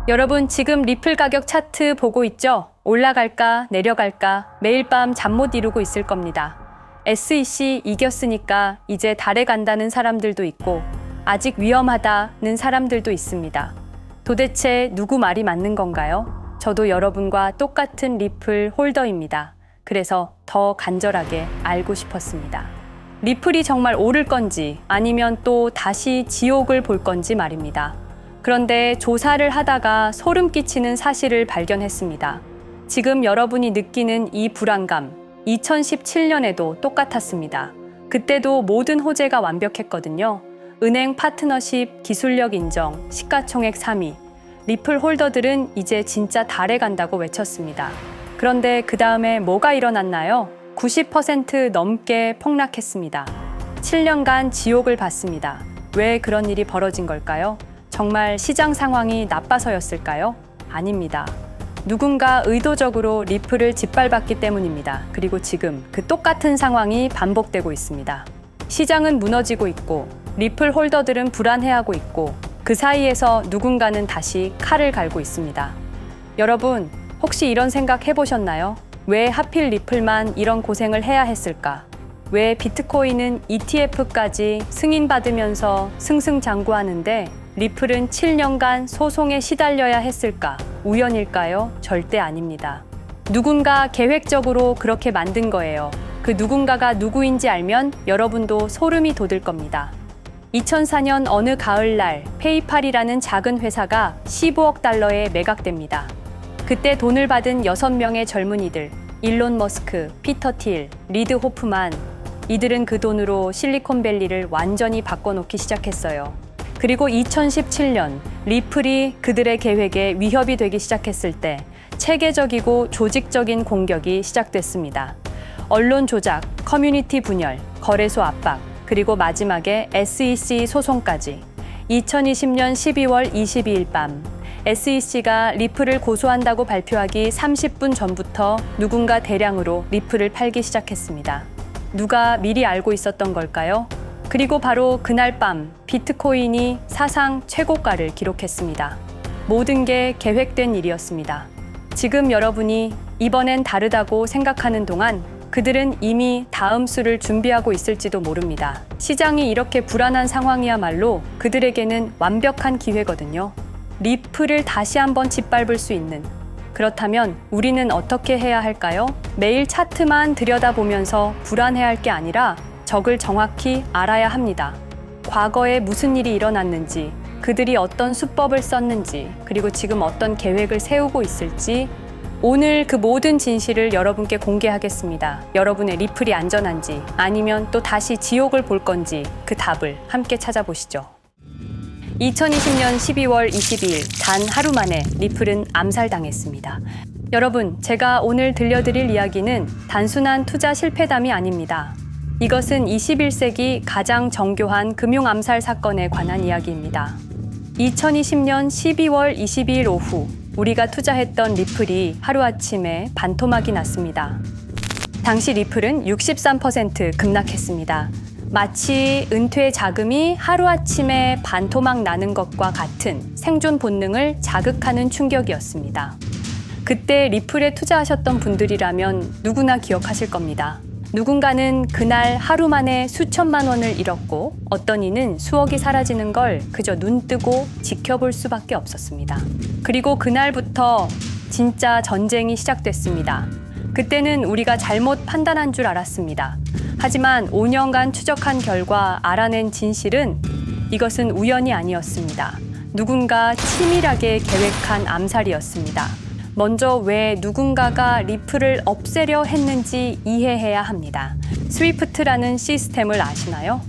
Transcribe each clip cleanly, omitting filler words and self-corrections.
여러분 지금 리플 가격 차트 보고 있죠? 올라갈까 내려갈까 매일 밤 잠 못 이루고 있을 겁니다. SEC 이겼으니까 이제 달에 간다는 사람들도 있고 아직 위험하다는 사람들도 있습니다. 도대체 누구 말이 맞는 건가요? 저도 여러분과 똑같은 리플 홀더입니다. 그래서 더 간절하게 알고 싶었습니다. 리플이 정말 오를 건지 아니면 또 다시 지옥을 볼 건지 말입니다. 그런데 조사를 하다가 소름 끼치는 사실을 발견했습니다. 지금 여러분이 느끼는 이 불안감, 2017년에도 똑같았습니다. 그때도 모든 호재가 완벽했거든요. 은행 파트너십, 기술력 인정, 시가총액 3위. 리플 홀더들은 이제 진짜 달에 간다고 외쳤습니다. 그런데 그 다음에 뭐가 일어났나요? 90% 넘게 폭락했습니다. 7년간 지옥을 봤습니다. 왜 그런 일이 벌어진 걸까요? 정말 시장 상황이 나빠서였을까요? 아닙니다. 누군가 의도적으로 리플을 짓밟았기 때문입니다. 그리고 지금 그 똑같은 상황이 반복되고 있습니다. 시장은 무너지고 있고 리플 홀더들은 불안해하고 있고 그 사이에서 누군가는 다시 칼을 갈고 있습니다. 여러분, 혹시 이런 생각 해보셨나요? 왜 하필 리플만 이런 고생을 해야 했을까? 왜 비트코인은 ETF까지 승인받으면서 승승장구하는데 리플은 7년간 소송에 시달려야 했을까? 우연일까요? 절대 아닙니다. 누군가 계획적으로 그렇게 만든 거예요. 그 누군가가 누구인지 알면 여러분도 소름이 돋을 겁니다. 2004년 어느 가을날 페이팔이라는 작은 회사가 15억 달러에 매각됩니다. 그때 돈을 받은 6명의 젊은이들, 일론 머스크, 피터 틸, 리드 호프만, 이들은 그 돈으로 실리콘밸리를 완전히 바꿔놓기 시작했어요. 그리고 2017년 리플이 그들의 계획에 위협이 되기 시작했을 때 체계적이고 조직적인 공격이 시작됐습니다. 언론 조작, 커뮤니티 분열, 거래소 압박, 그리고 마지막에 SEC 소송까지. 2020년 12월 22일 밤 SEC가 리플을 고소한다고 발표하기 30분 전부터 누군가 대량으로 리플을 팔기 시작했습니다. 누가 미리 알고 있었던 걸까요? 그리고 바로 그날 밤 비트코인이 사상 최고가를 기록했습니다. 모든 게 계획된 일이었습니다. 지금 여러분이 이번엔 다르다고 생각하는 동안 그들은 이미 다음 수를 준비하고 있을지도 모릅니다. 시장이 이렇게 불안한 상황이야말로 그들에게는 완벽한 기회거든요. 리플을 다시 한번 짓밟을 수 있는. 그렇다면 우리는 어떻게 해야 할까요? 매일 차트만 들여다보면서 불안해할 게 아니라 적을 정확히 알아야 합니다. 과거에 무슨 일이 일어났는지, 그들이 어떤 수법을 썼는지, 그리고 지금 어떤 계획을 세우고 있을지 오늘 그 모든 진실을 여러분께 공개하겠습니다. 여러분의 리플이 안전한지 아니면 또 다시 지옥을 볼 건지 그 답을 함께 찾아보시죠. 2020년 12월 22일 단 하루 만에 리플은 암살당했습니다. 여러분, 제가 오늘 들려드릴 이야기는 단순한 투자 실패담이 아닙니다. 이것은 21세기 가장 정교한 금융 암살 사건에 관한 이야기입니다. 2020년 12월 22일 오후 우리가 투자했던 리플이 하루아침에 반토막이 났습니다. 당시 리플은 63% 급락했습니다. 마치 은퇴 자금이 하루아침에 반토막 나는 것과 같은 생존 본능을 자극하는 충격이었습니다. 그때 리플에 투자하셨던 분들이라면 누구나 기억하실 겁니다. 누군가는 그날 하루 만에 수천만 원을 잃었고 어떤 이는 수억이 사라지는 걸 그저 눈 뜨고 지켜볼 수밖에 없었습니다. 그리고 그날부터 진짜 전쟁이 시작됐습니다. 그때는 우리가 잘못 판단한 줄 알았습니다. 하지만 5년간 추적한 결과 알아낸 진실은 이것은 우연이 아니었습니다. 누군가 치밀하게 계획한 암살이었습니다. 먼저 왜 누군가가 리플을 없애려 했는지 이해해야 합니다. 스위프트라는 시스템을 아시나요?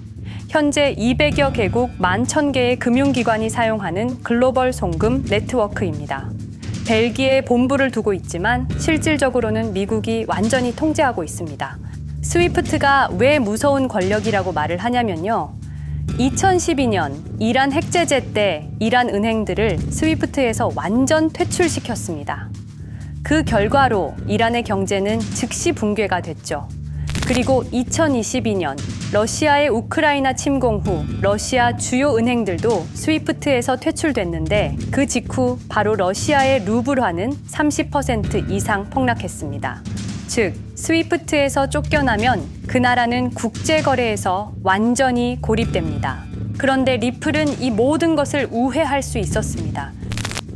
현재 200여 개국 11,000개의 금융기관이 사용하는 글로벌 송금 네트워크입니다. 벨기에에 본부를 두고 있지만 실질적으로는 미국이 완전히 통제하고 있습니다. 스위프트가 왜 무서운 권력이라고 말을 하냐면요. 2012년 이란 핵제재 때 이란 은행들을 스위프트에서 완전 퇴출시켰습니다. 그 결과로 이란의 경제는 즉시 붕괴가 됐죠. 그리고 2022년 러시아의 우크라이나 침공 후 러시아 주요 은행들도 스위프트에서 퇴출됐는데 그 직후 바로 러시아의 루블화는 30% 이상 폭락했습니다. 즉, 스위프트에서 쫓겨나면 그 나라는 국제거래에서 완전히 고립됩니다. 그런데 리플은 이 모든 것을 우회할 수 있었습니다.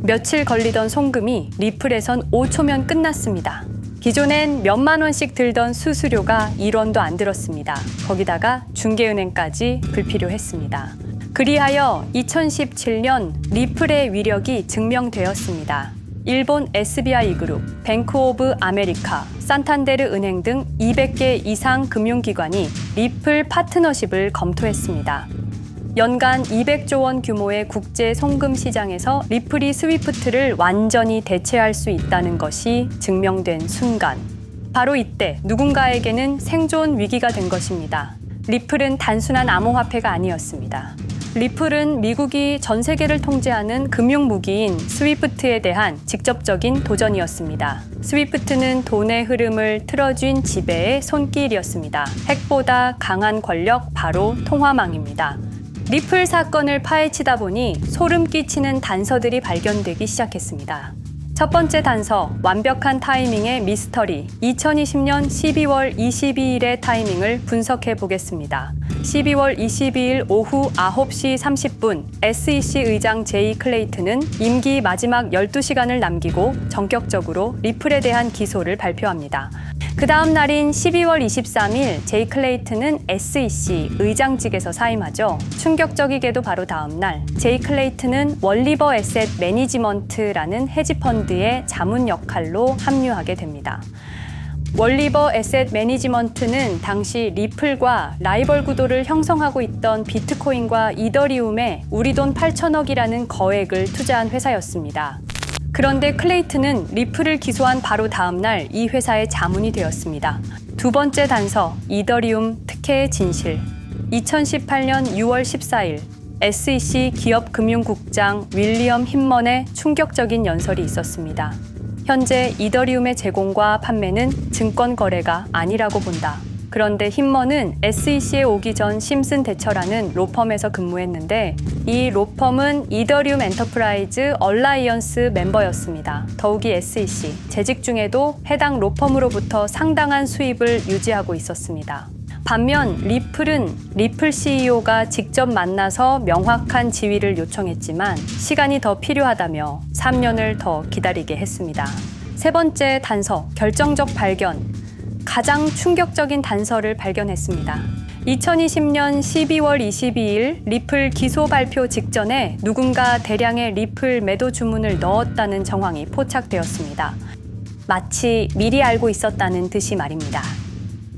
며칠 걸리던 송금이 리플에선 5초면 끝났습니다. 기존엔 몇만 원씩 들던 수수료가 1원도 안 들었습니다. 거기다가 중개은행까지 불필요했습니다. 그리하여 2017년 리플의 위력이 증명되었습니다. 일본 SBI 그룹, 뱅크 오브 아메리카, 산탄데르 은행 등 200개 이상 금융기관이 리플 파트너십을 검토했습니다. 연간 200조 원 규모의 국제 송금 시장에서 리플이 스위프트를 완전히 대체할 수 있다는 것이 증명된 순간, 바로 이때 누군가에게는 생존 위기가 된 것입니다. 리플은 단순한 암호화폐가 아니었습니다. 리플은 미국이 전 세계를 통제하는 금융무기인 스위프트에 대한 직접적인 도전이었습니다. 스위프트는 돈의 흐름을 틀어쥔 지배의 손길이었습니다. 핵보다 강한 권력, 바로 통화망입니다. 리플 사건을 파헤치다 보니 소름 끼치는 단서들이 발견되기 시작했습니다. 첫 번째 단서, 완벽한 타이밍의 미스터리. 2020년 12월 22일의 타이밍을 분석해 보겠습니다. 12월 22일 오후 9시 30분, SEC 의장 제이 클레이튼은 임기 마지막 12시간을 남기고 전격적으로 리플에 대한 기소를 발표합니다. 그 다음 날인 12월 23일 제이 클레이튼은 SEC 의장직에서 사임하죠. 충격적이게도 바로 다음 날 제이 클레이튼은 월리버 에셋 매니지먼트라는 헤지펀드의 자문 역할로 합류하게 됩니다. 월리버 에셋 매니지먼트는 당시 리플과 라이벌 구도를 형성하고 있던 비트코인과 이더리움에 우리 돈 8천억이라는 거액을 투자한 회사였습니다. 그런데 클레이튼은 리플을 기소한 바로 다음 날 이 회사의 자문이 되었습니다. 두 번째 단서, 이더리움 특혜의 진실. 2018년 6월 14일 SEC 기업금융국장 윌리엄 힌먼의 충격적인 연설이 있었습니다. 현재 이더리움의 제공과 판매는 증권 거래가 아니라고 본다. 그런데 힌먼은 SEC에 오기 전 심슨 대처라는 로펌에서 근무했는데 이 로펌은 이더리움 엔터프라이즈 얼라이언스 멤버였습니다. 더욱이 SEC 재직 중에도 해당 로펌으로부터 상당한 수입을 유지하고 있었습니다. 반면 리플은 리플 CEO가 직접 만나서 명확한 지위를 요청했지만 시간이 더 필요하다며 3년을 더 기다리게 했습니다. 세 번째 단서, 결정적 발견. 가장 충격적인 단서를 발견했습니다. 2020년 12월 22일 리플 기소 발표 직전에 누군가 대량의 리플 매도 주문을 넣었다는 정황이 포착되었습니다. 마치 미리 알고 있었다는 듯이 말입니다.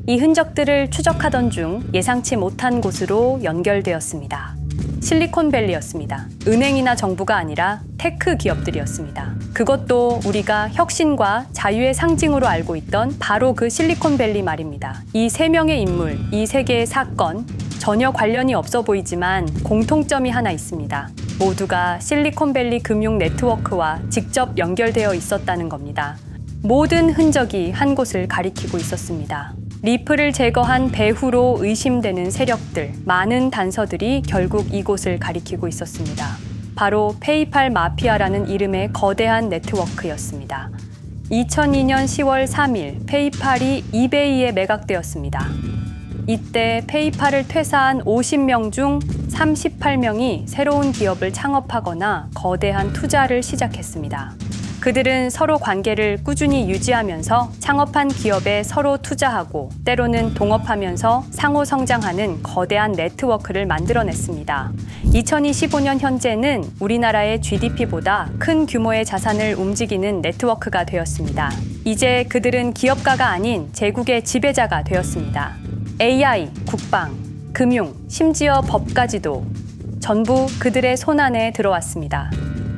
이 흔적들을 추적하던 중 예상치 못한 곳으로 연결되었습니다. 실리콘밸리였습니다. 은행이나 정부가 아니라 테크 기업들이었습니다. 그것도 우리가 혁신과 자유의 상징으로 알고 있던 바로 그 실리콘밸리 말입니다. 이 세 명의 인물, 이 세 개의 사건, 전혀 관련이 없어 보이지만 공통점이 하나 있습니다. 모두가 실리콘밸리 금융 네트워크와 직접 연결되어 있었다는 겁니다. 모든 흔적이 한 곳을 가리키고 있었습니다. 리플을 제거한 배후로 의심되는 세력들, 많은 단서들이 결국 이곳을 가리키고 있었습니다. 바로 페이팔 마피아라는 이름의 거대한 네트워크였습니다. 2002년 10월 3일 페이팔이 이베이에 매각되었습니다. 이때 페이팔을 퇴사한 50명 중 38명이 새로운 기업을 창업하거나 거대한 투자를 시작했습니다. 그들은 서로 관계를 꾸준히 유지하면서 창업한 기업에 서로 투자하고 때로는 동업하면서 상호 성장하는 거대한 네트워크를 만들어냈습니다. 2025년 현재는 우리나라의 GDP보다 큰 규모의 자산을 움직이는 네트워크가 되었습니다. 이제 그들은 기업가가 아닌 제국의 지배자가 되었습니다. AI, 국방, 금융, 심지어 법까지도 전부 그들의 손안에 들어왔습니다.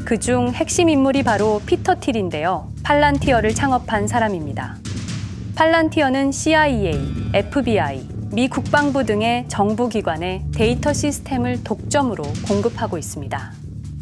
그중 핵심 인물이 바로 피터 틸인데요. 팔란티어를 창업한 사람입니다. 팔란티어는 CIA, FBI, 미 국방부 등의 정부 기관에 데이터 시스템을 독점으로 공급하고 있습니다.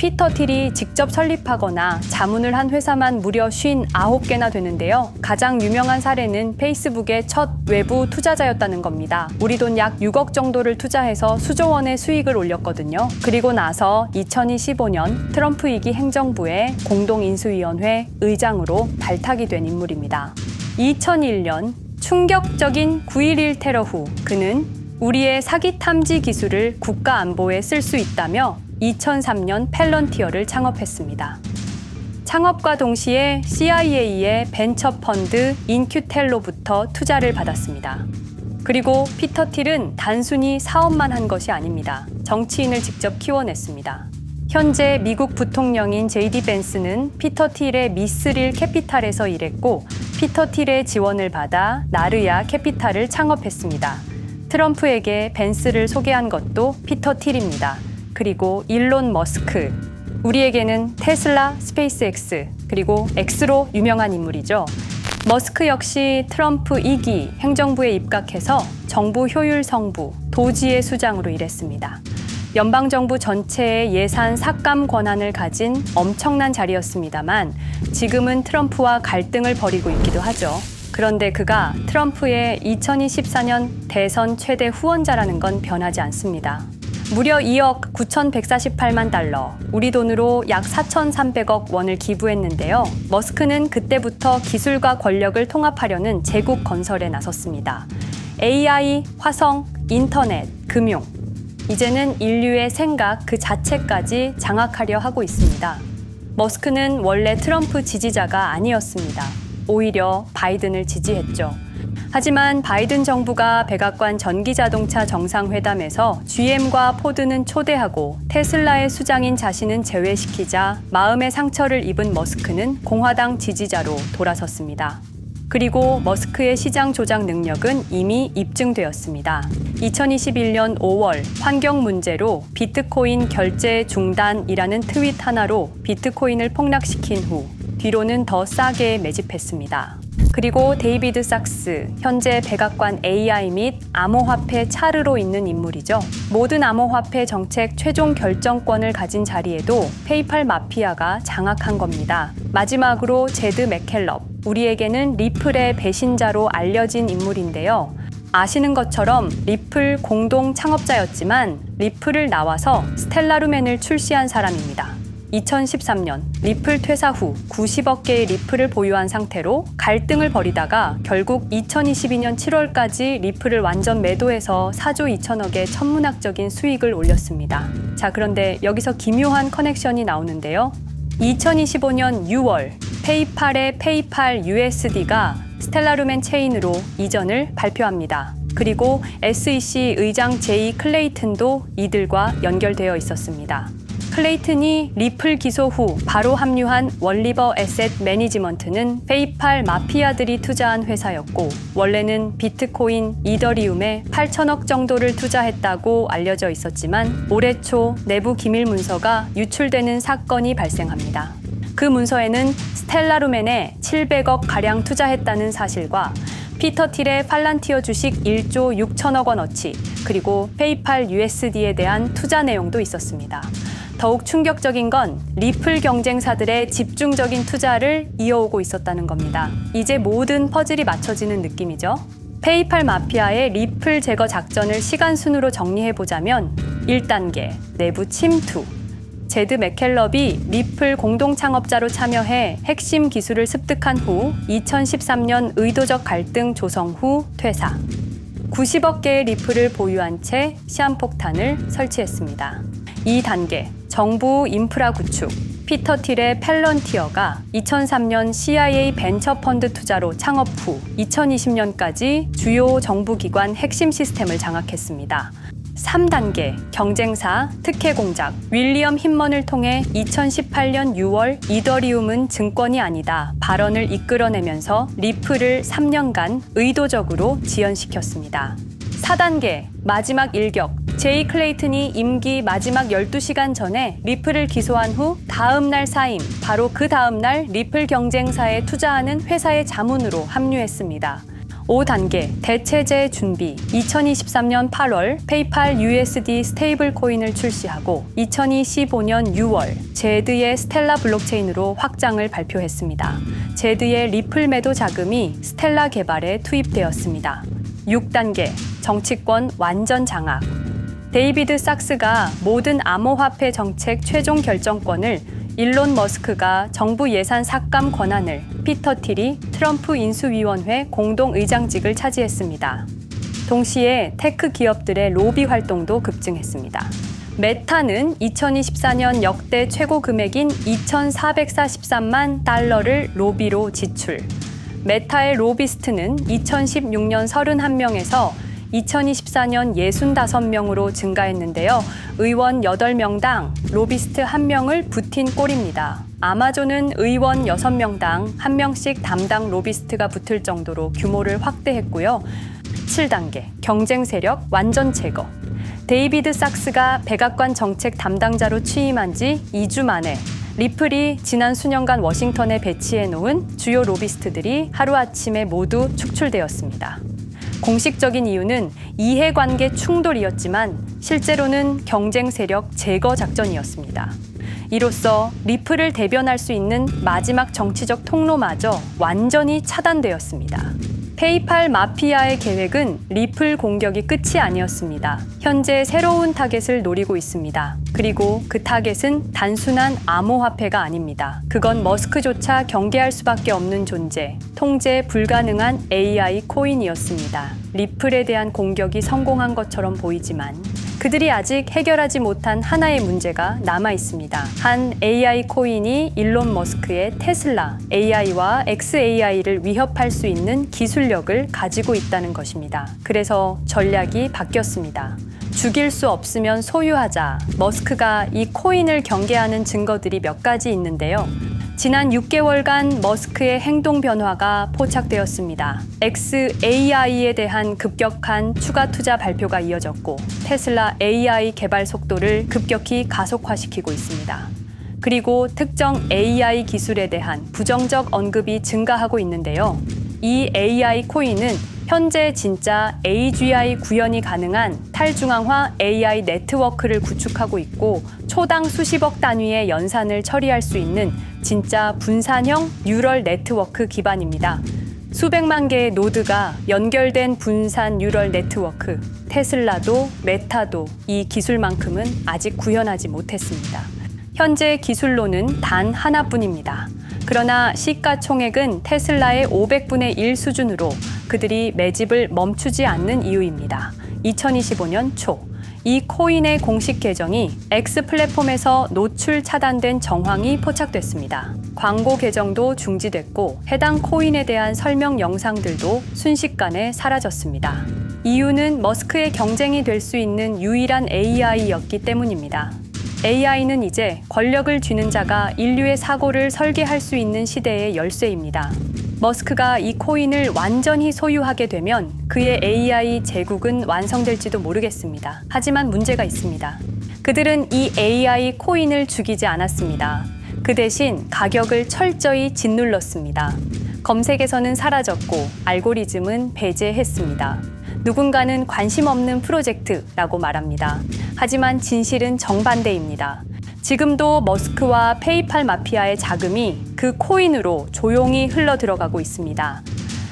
피터 틸이 직접 설립하거나 자문을 한 회사만 무려 59개나 되는데요. 가장 유명한 사례는 페이스북의 첫 외부 투자자였다는 겁니다. 우리 돈 약 6억 정도를 투자해서 수조 원의 수익을 올렸거든요. 그리고 나서 2025년 트럼프 2기 행정부의 공동인수위원회 의장으로 발탁이 된 인물입니다. 2001년 충격적인 9.11 테러 후 그는 우리의 사기 탐지 기술을 국가 안보에 쓸 수 있다며 2003년 펠런티어를 창업했습니다. 창업과 동시에 CIA의 벤처 펀드 인큐텔로부터 투자를 받았습니다. 그리고 피터 틸은 단순히 사업만 한 것이 아닙니다. 정치인을 직접 키워냈습니다. 현재 미국 부통령인 JD 벤스는 피터 틸의 미스릴 캐피탈에서 일했고 피터 틸의 지원을 받아 나르야 캐피탈을 창업했습니다. 트럼프에게 벤스를 소개한 것도 피터 틸입니다. 그리고 일론 머스크, 우리에게는 테슬라, 스페이스X, 그리고 X로 유명한 인물이죠. 머스크 역시 트럼프 2기 행정부에 입각해서 정부 효율 성부, 도지의 수장으로 일했습니다. 연방정부 전체의 예산 삭감 권한을 가진 엄청난 자리였습니다만 지금은 트럼프와 갈등을 벌이고 있기도 하죠. 그런데 그가 트럼프의 2024년 대선 최대 후원자라는 건 변하지 않습니다. 무려 2억 9,148만 달러, 우리 돈으로 약 4,300억 원을 기부했는데요. 머스크는 그때부터 기술과 권력을 통합하려는 제국 건설에 나섰습니다. AI, 화성, 인터넷, 금융, 이제는 인류의 생각 그 자체까지 장악하려 하고 있습니다. 머스크는 원래 트럼프 지지자가 아니었습니다. 오히려 바이든을 지지했죠. 하지만 바이든 정부가 백악관 전기자동차 정상회담에서 GM과 포드는 초대하고 테슬라의 수장인 자신은 제외시키자 마음의 상처를 입은 머스크는 공화당 지지자로 돌아섰습니다. 그리고 머스크의 시장 조작 능력은 이미 입증되었습니다. 2021년 5월 환경 문제로 비트코인 결제 중단이라는 트윗 하나로 비트코인을 폭락시킨 후 뒤로는 더 싸게 매집했습니다. 그리고 데이비드 sak스, 현재 백악관 AI 및 암호화폐 차르로 있는 인물이죠. 모든 암호화폐 정책 최종 결정권을 가진 자리에도 페이팔 마피아가 장악한 겁니다. 마지막으로 제드 맥켈럽, 우리에게는 리플의 배신자로 알려진 인물인데요. 아시는 것처럼 리플 공동 창업자였지만 리플을 나와서 스텔라루멘을 출시한 사람입니다. 2013년 리플 퇴사 후 90억 개의 리플을 보유한 상태로 갈등을 벌이다가 결국 2022년 7월까지 리플을 완전 매도해서 4조 2천억의 천문학적인 수익을 올렸습니다. 자, 그런데 여기서 기묘한 커넥션이 나오는데요. 2025년 6월 페이팔의 페이팔 USD가 스텔라루멘 체인으로 이전을 발표합니다. 그리고 SEC 의장 제이 클레이튼도 이들과 연결되어 있었습니다. 클레이튼이 리플 기소 후 바로 합류한 월리버 에셋 매니지먼트는 페이팔 마피아들이 투자한 회사였고 원래는 비트코인, 이더리움에 8천억 정도를 투자했다고 알려져 있었지만 올해 초 내부 기밀 문서가 유출되는 사건이 발생합니다. 그 문서에는 스텔라루멘에 700억 가량 투자했다는 사실과 피터 틸의 팔란티어 주식 1조 6천억 원어치, 그리고 페이팔 USD에 대한 투자 내용도 있었습니다. 더욱 충격적인 건 리플 경쟁사들의 집중적인 투자를 이어오고 있었다는 겁니다. 이제 모든 퍼즐이 맞춰지는 느낌이죠. 페이팔 마피아의 리플 제거 작전을 시간 순으로 정리해보자면 1단계, 내부 침투. 제드 맥켈럽이 리플 공동 창업자로 참여해 핵심 기술을 습득한 후 2013년 의도적 갈등 조성 후 퇴사. 90억 개의 리플을 보유한 채 시한폭탄을 설치했습니다. 2단계, 정부 인프라 구축. 피터 틸의 펠런티어가 2003년 CIA 벤처 펀드 투자로 창업 후 2020년까지 주요 정부기관 핵심 시스템을 장악했습니다. 3단계, 경쟁사 특혜 공작. 윌리엄 힌먼을 통해 2018년 6월 이더리움은 증권이 아니다 발언을 이끌어내면서 리플을 3년간 의도적으로 지연시켰습니다. 4단계, 마지막 일격. 제이 클레이튼이 임기 마지막 12시간 전에 리플을 기소한 후 다음 날 사임, 바로 그 다음 날 리플 경쟁사에 투자하는 회사의 자문으로 합류했습니다. 5단계 대체제 준비. 2023년 8월 페이팔 USD 스테이블 코인을 출시하고 2025년 6월 제드의 스텔라 블록체인으로 확장을 발표했습니다. 제드의 리플 매도 자금이 스텔라 개발에 투입되었습니다. 6단계 정치권 완전 장악. 데이비드 sak스가 모든 암호화폐 정책 최종 결정권을, 일론 머스크가 정부 예산 삭감 권한을, 피터 틸이 트럼프 인수위원회 공동의장직을 차지했습니다. 동시에 테크 기업들의 로비 활동도 급증했습니다. 메타는 2024년 역대 최고 금액인 2,443만 달러를 로비로 지출. 메타의 로비스트는 2016년 31명에서 2024년 65명으로 증가했는데요. 의원 8명당 로비스트 1명을 붙인 꼴입니다. 아마존은 의원 6명당 1명씩 담당 로비스트가 붙을 정도로 규모를 확대했고요. 7단계 경쟁 세력 완전 제거. 데이비드 sak스가 백악관 정책 담당자로 취임한 지 2주 만에 리플이 지난 수년간 워싱턴에 배치해 놓은 주요 로비스트들이 하루아침에 모두 축출되었습니다. 공식적인 이유는 이해관계 충돌이었지만 실제로는 경쟁 세력 제거 작전이었습니다. 이로써 리플을 대변할 수 있는 마지막 정치적 통로마저 완전히 차단되었습니다. 페이팔 마피아의 계획은 리플 공격이 끝이 아니었습니다. 현재 새로운 타겟을 노리고 있습니다. 그리고 그 타겟은 단순한 암호화폐가 아닙니다. 그건 머스크조차 경계할 수밖에 없는 존재, 통제 불가능한 AI 코인이었습니다. 리플에 대한 공격이 성공한 것처럼 보이지만 그들이 아직 해결하지 못한 하나의 문제가 남아 있습니다. 한 AI 코인이 일론 머스크의 테슬라 AI와 XAI를 위협할 수 있는 기술력을 가지고 있다는 것입니다. 그래서 전략이 바뀌었습니다. 죽일 수 없으면 소유하자. 머스크가 이 코인을 경계하는 증거들이 몇 가지 있는데요. 지난 6개월간 머스크의 행동 변화가 포착되었습니다. XAI에 대한 급격한 추가 투자 발표가 이어졌고 테슬라 AI 개발 속도를 급격히 가속화시키고 있습니다. 그리고 특정 AI 기술에 대한 부정적 언급이 증가하고 있는데요. 이 AI 코인은 현재 진짜 AGI 구현이 가능한 탈중앙화 AI 네트워크를 구축하고 있고 초당 수십억 단위의 연산을 처리할 수 있는 진짜 분산형 뉴럴 네트워크 기반입니다. 수백만 개의 노드가 연결된 분산 뉴럴 네트워크. 테슬라도 메타도 이 기술만큼은 아직 구현하지 못했습니다. 현재 기술로는 단 하나뿐입니다. 그러나 시가총액은 테슬라의 500분의 1 수준으로 그들이 매집을 멈추지 않는 이유입니다. 2025년 초, 이 코인의 공식 계정이 X 플랫폼에서 노출 차단된 정황이 포착됐습니다. 광고 계정도 중지됐고 해당 코인에 대한 설명 영상들도 순식간에 사라졌습니다. 이유는 머스크의 경쟁이 될 수 있는 유일한 AI였기 때문입니다. AI는 이제 권력을 쥐는 자가 인류의 사고를 설계할 수 있는 시대의 열쇠입니다. 머스크가 이 코인을 완전히 소유하게 되면 그의 AI 제국은 완성될지도 모르겠습니다. 하지만 문제가 있습니다. 그들은 이 AI 코인을 죽이지 않았습니다. 그 대신 가격을 철저히 짓눌렀습니다. 검색에서는 사라졌고 알고리즘은 배제했습니다. 누군가는 관심 없는 프로젝트라고 말합니다. 하지만 진실은 정반대입니다. 지금도 머스크와 페이팔 마피아의 자금이 그 코인으로 조용히 흘러 들어가고 있습니다.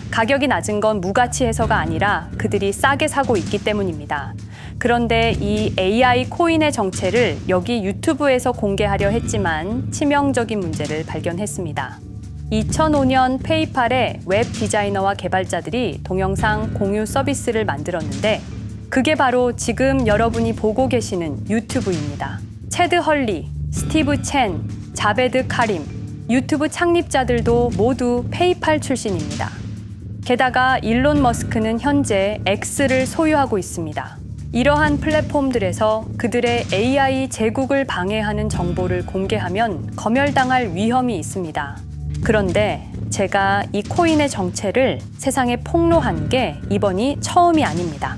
가격이 낮은 건 무가치해서가 아니라 그들이 싸게 사고 있기 때문입니다. 그런데 이 AI 코인의 정체를 여기 유튜브에서 공개하려 했지만 치명적인 문제를 발견했습니다. 2005년 페이팔의 웹 디자이너와 개발자들이 동영상 공유 서비스를 만들었는데 그게 바로 지금 여러분이 보고 계시는 유튜브입니다. 체드 헐리, 스티브 첸, 자베드 카림, 유튜브 창립자들도 모두 페이팔 출신입니다. 게다가 일론 머스크는 현재 X를 소유하고 있습니다. 이러한 플랫폼들에서 그들의 AI 제국을 방해하는 정보를 공개하면 검열당할 위험이 있습니다. 그런데 제가 이 코인의 정체를 세상에 폭로한 게 이번이 처음이 아닙니다.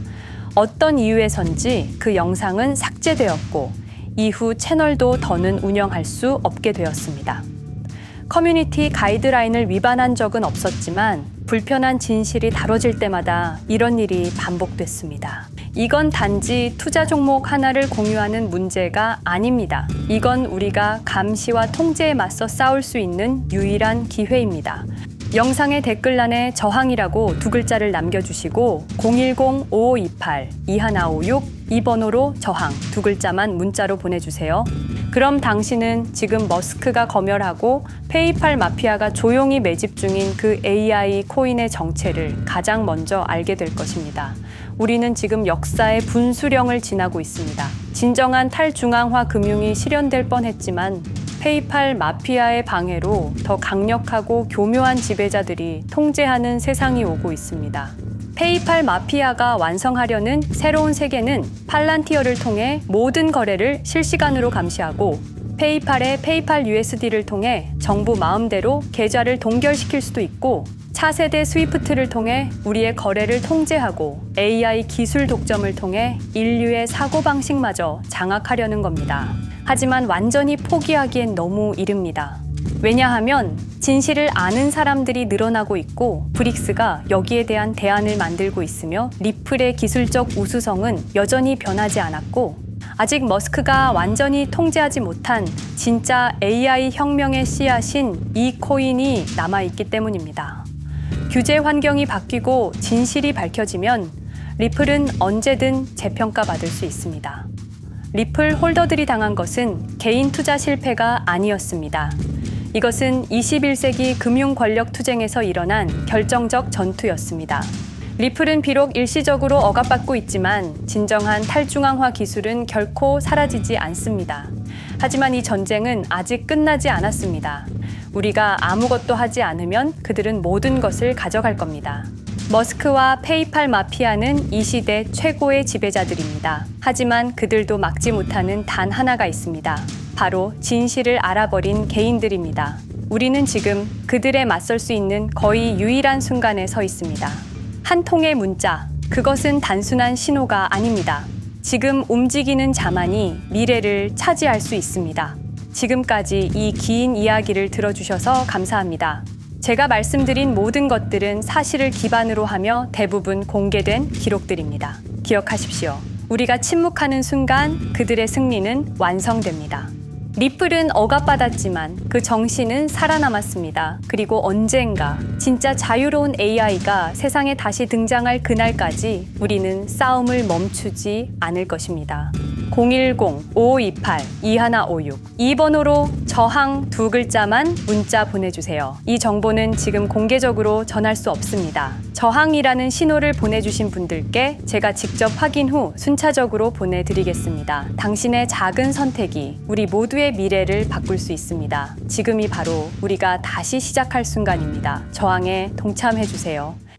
어떤 이유에선지 그 영상은 삭제되었고 이후 채널도 더는 운영할 수 없게 되었습니다. 커뮤니티 가이드라인을 위반한 적은 없었지만 불편한 진실이 다뤄질 때마다 이런 일이 반복됐습니다. 이건 단지 투자 종목 하나를 공유하는 문제가 아닙니다. 이건 우리가 감시와 통제에 맞서 싸울 수 있는 유일한 기회입니다. 영상의 댓글란에 저항이라고 두 글자를 남겨주시고 010-5528-2156 이 번호로 저항 두 글자만 문자로 보내주세요. 그럼 당신은 지금 머스크가 검열하고 페이팔 마피아가 조용히 매집 중인 그 AI 코인의 정체를 가장 먼저 알게 될 것입니다. 우리는 지금 역사의 분수령을 지나고 있습니다. 진정한 탈중앙화 금융이 실현될 뻔했지만 페이팔 마피아의 방해로 더 강력하고 교묘한 지배자들이 통제하는 세상이 오고 있습니다. 페이팔 마피아가 완성하려는 새로운 세계는 팔란티어를 통해 모든 거래를 실시간으로 감시하고 페이팔의 페이팔 USD를 통해 정부 마음대로 계좌를 동결시킬 수도 있고 차세대 스위프트를 통해 우리의 거래를 통제하고 AI 기술 독점을 통해 인류의 사고방식마저 장악하려는 겁니다. 하지만 완전히 포기하기엔 너무 이릅니다. 왜냐하면 진실을 아는 사람들이 늘어나고 있고 브릭스가 여기에 대한 대안을 만들고 있으며 리플의 기술적 우수성은 여전히 변하지 않았고 아직 머스크가 완전히 통제하지 못한 진짜 AI 혁명의 씨앗인 이 코인이 남아있기 때문입니다. 규제 환경이 바뀌고 진실이 밝혀지면 리플은 언제든 재평가받을 수 있습니다. 리플 홀더들이 당한 것은 개인 투자 실패가 아니었습니다. 이것은 21세기 금융 권력 투쟁에서 일어난 결정적 전투였습니다. 리플은 비록 일시적으로 억압받고 있지만 진정한 탈중앙화 기술은 결코 사라지지 않습니다. 하지만 이 전쟁은 아직 끝나지 않았습니다. 우리가 아무것도 하지 않으면 그들은 모든 것을 가져갈 겁니다. 머스크와 페이팔 마피아는 이 시대 최고의 지배자들입니다. 하지만 그들도 막지 못하는 단 하나가 있습니다. 바로 진실을 알아버린 개인들입니다. 우리는 지금 그들에 맞설 수 있는 거의 유일한 순간에 서 있습니다. 한 통의 문자, 그것은 단순한 신호가 아닙니다. 지금 움직이는 자만이 미래를 차지할 수 있습니다. 지금까지 이 긴 이야기를 들어주셔서 감사합니다. 제가 말씀드린 모든 것들은 사실을 기반으로 하며 대부분 공개된 기록들입니다. 기억하십시오. 우리가 침묵하는 순간 그들의 승리는 완성됩니다. 리플은 억압받았지만 그 정신은 살아남았습니다. 그리고 언젠가 진짜 자유로운 AI가 세상에 다시 등장할 그날까지 우리는 싸움을 멈추지 않을 것입니다. 010-5528-2156 이 번호로 저항 두 글자만 문자 보내주세요. 이 정보는 지금 공개적으로 전할 수 없습니다. 저항이라는 신호를 보내주신 분들께 제가 직접 확인 후 순차적으로 보내드리겠습니다. 당신의 작은 선택이 우리 모두의 미래를 바꿀 수 있습니다. 지금이 바로 우리가 다시 시작할 순간입니다. 저항에 동참해주세요.